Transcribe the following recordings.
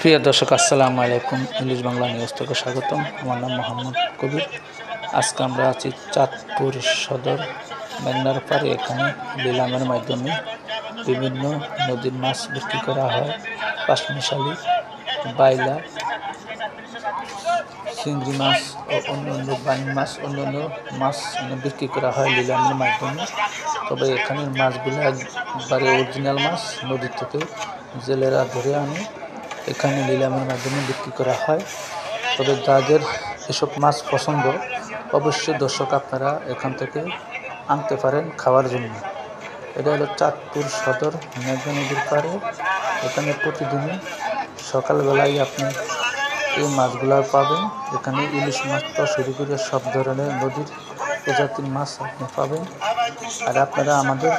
প্রিয় দর্শক, আসসালামু আলাইকুম। ইংলিশ বাংলা নিউজ থেকে স্বাগতম। আমার নাম মোহাম্মদ কবির। আজকে আমরা আছি চাঁদপুর সদর মেঘনার পাড়ে। এখানে নিলামের মাধ্যমে বিভিন্ন নদীর মাছ বিক্রি করা হয়। পাঁচমিশালি, বাইলা, চিংড়ি মাছ ও অন্যান্য বানি মাছ, অন্যান্য মাছ বিক্রি করা হয় নিলামের মাধ্যমে। তবে এখানের মাছগুলো একবারে অরিজিনাল মাছ, নদী থেকে জেলেরা ধরে আনে, এখানে নিলামের মাধ্যমে বিক্রি করা হয়। তবে যাদের এসব মাছ পছন্দ, অবশ্যই দর্শক আপনারা এখান থেকে আনতে পারেন খাওয়ার জন্য। এটা হলো চাঁদপুর সদর মেঘনা নদীর পাড়ে। এখানে প্রতিদিনই সকালবেলায় আপনি এই মাছগুলো পাবেন। এখানে ইলিশ মাছ তো শুরু করে সব ধরনের নদীর প্রজাতির মাছ আপনি পাবেন। আর আপনারা আমাদের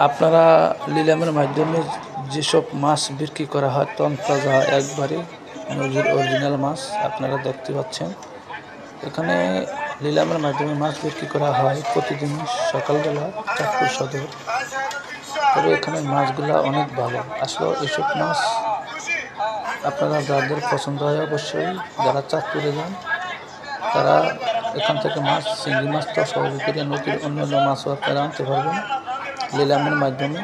আপনারা নিলামের মাধ্যমে যেসব মাছ বিক্রি করা হয় তন্তাজা একবারে নদীর অরিজিনাল মাছ আপনারা দেখতে পাচ্ছেন। এখানে নিলামের মাধ্যমে মাছ বিক্রি করা হয় প্রতিদিন সকালবেলা চাঁদপুর সদর। তবে এখানে মাছগুলো অনেক ভালো। আসলে এসব মাছ আপনারা যাদের পছন্দ হয়, অবশ্যই যারা চাঁদপুরে যান তারা এখান থেকে মাছ, চিংড়ি মাছ তো সহজে করে নদীর অন্যান্য মাছও আপনারা আনতে পারবেন নিলামের মাধ্যমে।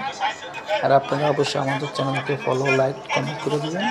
আর আপনারা অবশ্যই আমাদের চ্যানেলকে ফলো, লাইক, কমেন্ট করে দেবেন।